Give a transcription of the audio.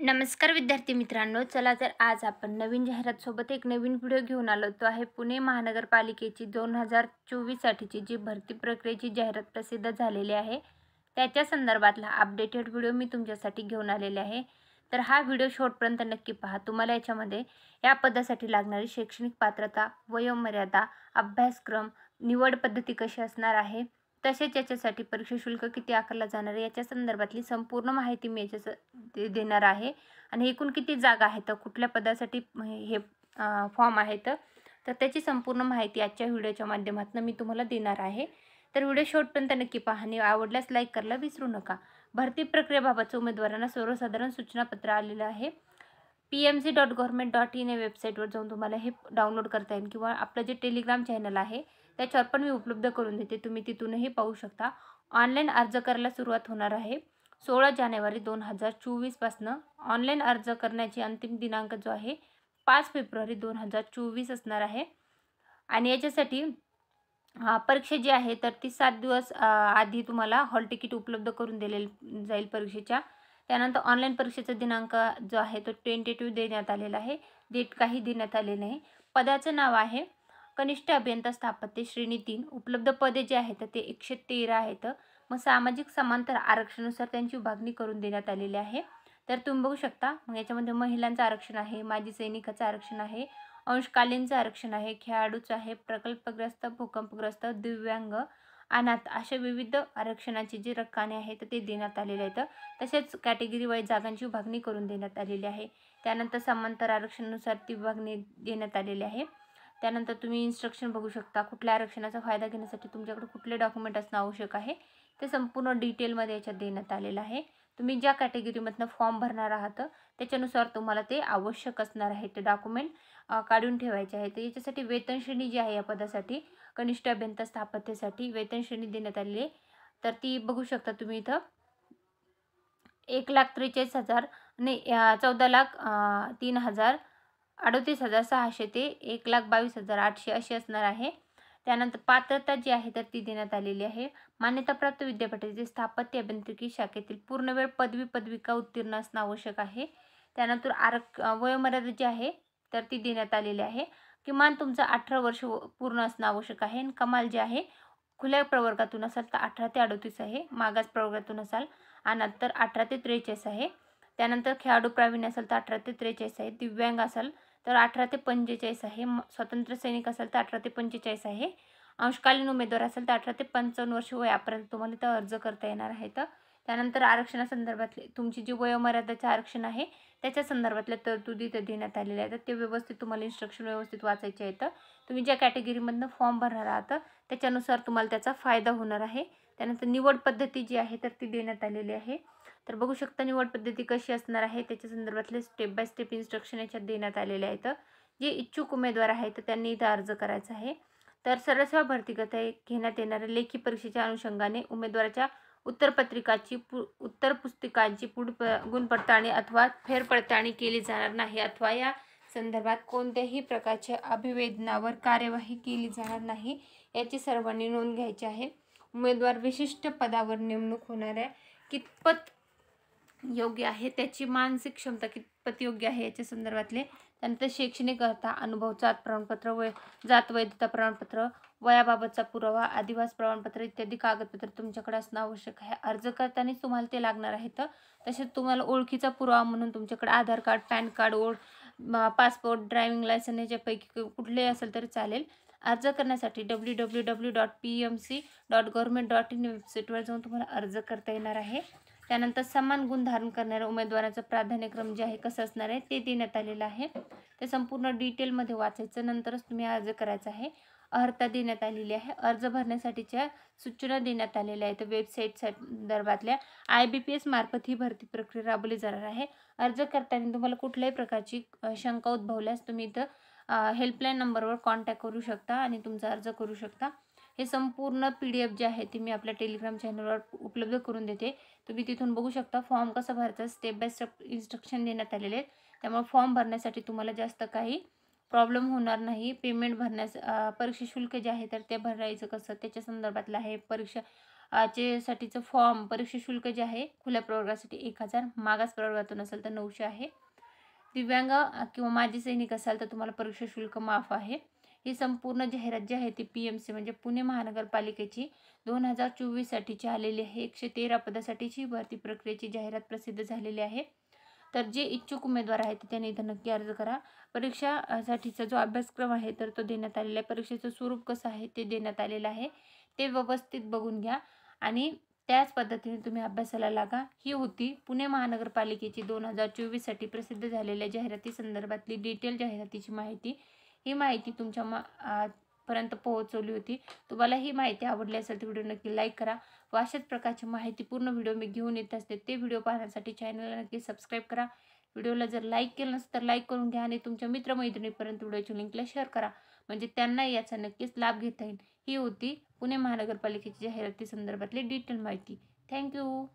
नमस्कार विद्यार्थी मित्रांनो, चला तर आज आपण नवीन जाहिरात सोबत एक नवीन व्हिडिओ घेऊन आलो. तो आहे पुणे महानगरपालिकेची 2024 साठीची जी भरती प्रक्रियेची जाहिरात प्रसिद्ध झालेली आहे त्याच्या संदर्भातला अपडेटेड व्हिडिओ मी तुमच्यासाठी घेऊन आलेले आहे. तर हा व्हिडिओ शेवटपर्यंत नक्की पहा. तुम्हाला याच्यामध्ये या पदासाठी लागणारी शैक्षणिक पात्रता, वयोमर्यादा, अभ्यासक्रम, निवड पद्धती कशी असणार आहे, तसेच याच्यासाठी परीक्षा शुल्क किती आकारला जाणार आहे याच्या संदर्भातली संपूर्ण माहिती मी देणार आहे. आणि एकूण किती जागा आहेत, कुठल्या पदासाठी हे फॉर्म आहेत, तर त्याची संपूर्ण माहिती आजच्या व्हिडिओच्या माध्यमातून मी तुम्हाला देणार आहे. तर व्हिडिओ शेवटपर्यंत नक्की पहा आणि आवडल्यास लाईक करायला विसरू नका. भरती प्रक्रियेबाबतचं उमेदवारांना सर्वसाधारण सूचनापत्र आलेलं आहे. pmc.government.in या वेबसाईटवर जाऊन तुम्हाला हे डाउनलोड करता येईल किंवा आपलं जे टेलिग्राम चॅनल आहे त्याच्यावर पण मी उपलब्ध करून देते. तुम्ही तिथूनही पाहू शकता. ऑनलाईन अर्ज करायला सुरुवात होणार आहे 16 जानेवारी 2024 पासनं. ऑनलाईन अर्ज करण्याची अंतिम दिनांक जो आहे 5 फेब्रुवारी 2024 असणार आहे. आणि याच्यासाठी परीक्षा जी आहे तर ती 7 दिवस आधी तुम्हाला हॉल तिकीट उपलब्ध करून दिले जाईल परीक्षेच्या. त्यानंतर ऑनलाईन परीक्षेचा दिनांक जो आहे तो टेंटेटिव्ह देण्यात आलेला आहे. डेट काही देण्यात आले नाही. पदाचं नाव आहे कनिष्ठ अभियंता स्थापत्य श्रेणी 3. उपलब्ध पदे जे आहेत ते 113 आहेत. मग सामाजिक समांतर आरक्षणानुसार त्यांची विभागणी करून देण्यात आलेली आहे. तर तुम्ही बघू शकता. मग याच्यामध्ये महिलांचं आरक्षण आहे, माजी सैनिकाचं आरक्षण आहे, अंशकालीनचं आरक्षण आहे, खेळाडूचं आहे, प्रकल्पग्रस्त, भूकंपग्रस्त, दिव्यांग, अनाथ अशा विविध आरक्षणाचे जे रकाने आहेत ते देण्यात आलेले आहेत. तसेच कॅटेगरी वाईज जागांची विभागणी करून देण्यात आलेली आहे. त्यानंतर समांतर आरक्षणानुसार ती विभागणी देण्यात आलेली आहे. त्यानंतर तुम्ही इन्स्ट्रक्शन बघू शकता. कुठल्या आरक्षणाचा फायदा घेण्यासाठी तुमच्याकडे कुठले डॉक्युमेंट असणं आवश्यक आहे ते संपूर्ण डिटेलमध्ये याच्यात देण्यात आलेलं आहे. तुम्ही ज्या कॅटेगरीमधनं फॉर्म भरणार आहात त्याच्यानुसार तुम्हाला ते आवश्यक असणार आहे. ते डॉक्युमेंट काढून ठेवायचे आहे. तर याच्यासाठी वेतन श्रेणी जी आहे या पदासाठी कनिष्ठ अभियंता स्थापत्यसाठी वेतन श्रेणी देण्यात आलेली आहे. तर ती बघू शकता तुम्ही इथं 1,43,000 नाही 14,03,000 38,600 ते 1,22,800 अशी असणार आहे. त्यानंतर पात्रता जी आहे तर ती देण्यात आलेली आहे. मान्यताप्राप्त विद्यापीठाचे स्थापत्य अभियांत्रिकी शाखेतील पूर्णवेळ पदविका उत्तीर्ण असणं आवश्यक आहे. त्यानंतर वयोमर्यादा जी आहे तर ती देण्यात आलेली आहे. किमान तुमचं 18 वर्ष पूर्ण असणं आवश्यक आहे. आणि कमाल जे आहे खुल्या प्रवर्गातून असाल तर 18 ते 38 आहे. मागास प्रवर्गातून असाल आणि नंतर 18 ते 43 आहे. त्यानंतर खेळाडू प्रावीण्य असेल तर 18 ते 43 आहे. दिव्यांग असाल तर 18 ते 45 आहे. स्वतंत्र सैनिक असेल तर 18 ते 45 आहे. अंशकालीन उमेदवार असेल तर 18 ते 55 वर्ष वयापर्यंत तुम्हाला इथं अर्ज करता येणार आहे. त्यानंतर आरक्षणासंदर्भातले तुमची जी वयोमर्यादाचं आरक्षण आहे त्याच्या संदर्भातल्या तरतुदी इथं देण्यात आलेल्या आहेत. ते व्यवस्थित तुम्हाला इन्स्ट्रक्शन व्यवस्थित वाचायचे आहेत. तुम्ही ज्या कॅटेगरीमधनं फॉर्म भरणार आहात त्याच्यानुसार तुम्हाला त्याचा फायदा होणार आहे. त्यानंतर निवड पद्धती जी आहे तर ती देण्यात आलेली आहे. तर बघू शकता निवड पद्धती कशी असणार आहे त्याच्या संदर्भातले स्टेप बाय स्टेप इन्स्ट्रक्शन याच्यात देण्यात आलेले आहेत. जे इच्छुक उमेदवार आहेत त्यांनी इथं अर्ज करायचा आहे. तर सरसेवा भरतीकरता घेण्यात येणाऱ्या लेखी परीक्षेच्या अनुषंगाने उमेदवाराच्या उत्तर पुस्तिकांची गुणपडताळणी अथवा फेरपडताळणी केली जाणार नाही अथवा या संदर्भात कोणत्याही प्रकारच्या अभिवेदनावर कार्यवाही केली जाणार नाही याची सर्वांनी नोंद घ्यायची आहे. उमेदवार विशिष्ट पदावर नेमणूक होणाऱ्या कितपत योग्य आहे, त्याची मानसिक क्षमता कितपत योग्य आहे याच्या संदर्भातले. त्यानंतर शैक्षणिक अर्हता, अनुभव, जात प्रमाणपत्र, जात वैधता प्रमाणपत्र, वयाबाबतचा पुरावा, आदिवास प्रमाणपत्र इत्यादी कागदपत्र तुमच्याकडे असणं आवश्यक आहे. अर्ज करतानाच तुम्हाला ते लागणार आहेत. तसेच तुम्हाला ओळखीचा पुरावा म्हणून तुमच्याकडे Aadhaar card, PAN card, passport, driving licence याच्यापैकी कुठलेही असेल तरी चालेल. अर्ज करण्यासाठी www.pmc.government.in वेबसाईटवर जाऊन तुम्हाला अर्ज करता येणार आहे. त्यानंतर समान गुण धारण करणाऱ्या उमेदवाराचं प्राधान्यक्रम जे आहे कसं असणार आहे ते देण्यात आलेलं आहे. ते संपूर्ण डिटेलमध्ये वाचायचं नंतरच तुम्ही अर्ज करायचा आहे. अर्हता देण्यात आलेली आहे. अर्ज भरण्यासाठीच्या सूचना देण्यात आलेल्या आहेत. वेबसाईट संदर्भातल्या IBPS मार्फत ही भरती प्रक्रिया राबवली जाणार आहे. अर्ज करताना तुम्हाला कुठल्याही प्रकारची शंका उद्भवल्यास तुम्ही इथं हेल्पलाईन नंबरवर कॉन्टॅक्ट करू शकता आणि तुमचा अर्ज करू शकता. हे संपूर्ण PDF जे आहे ते मी आपल्या टेलिग्राम चॅनलवर उपलब्ध करून देते. तुम्ही तिथून बघू शकता. फॉर्म कसं भरायचं स्टेप बाय स्टेप इन्स्ट्रक्शन देण्यात आलेले आहेत. त्यामुळे फॉर्म भरण्यासाठी तुम्हाला जास्त काही प्रॉब्लेम होणार नाही. पेमेंट परीक्षा शुल्क जे आहे तर ते भरायचं कसं त्याच्या संदर्भातलं आहे. परीक्षा चे साठीचं फॉर्म परीक्षा शुल्क जे आहे खुल्या प्रवर्गासाठी 1000, मागास प्रवर्गातून असेल तर 900 आहे. दिव्यांग किंवा माजी सैनिक असाल तर तुम्हाला परीक्षा शुल्क माफ आहे. ही संपूर्ण जाहिरात जी आहे ती PMC म्हणजे पुणे महानगरपालिकेची 2024 साठीची आलेली आहे. 113 पदासाठीची भरती प्रक्रियेची जाहिरात प्रसिद्ध झालेली आहे. तर जे इच्छुक उमेदवार आहेत त्यांनी इथं नक्की अर्ज करा. परीक्षा साठीचा जो अभ्यासक्रम आहे तर तो देण्यात आलेला आहे. परीक्षेचं स्वरूप कसं आहे ते देण्यात आलेलं आहे. ते व्यवस्थित बघून घ्या आणि त्याच पद्धतीने तुम्ही अभ्यासाला लागा. ही होती पुणे महानगरपालिकेची 2024 साठी प्रसिद्ध झालेल्या जाहिराती संदर्भातली डिटेल जाहिरातीची माहिती. ही माहिती तुमच्या पर्यंत पोहोचवली होती. तुम्हाला ही माहिती आवडली असेल तर व्हिडिओ नक्की लाईक करा व अशाच प्रकारची माहितीपूर्ण व्हिडिओ मी घेऊन येत असते. ते व्हिडिओ पाहण्यासाठी चॅनलला नक्की सबस्क्राईब करा. व्हिडिओला जर लाईक केलं नसेल तर लाईक करून घ्या आणि तुमच्या मित्रमैत्रिणीपर्यंत व्हिडिओच्या लिंकला शेअर करा म्हणजे त्यांना याचा नक्कीच लाभ घेता येईल. ही होती पुणे महानगरपालिकेची जाहिराती संदर्भातली डिटेल माहिती. थँक्यू.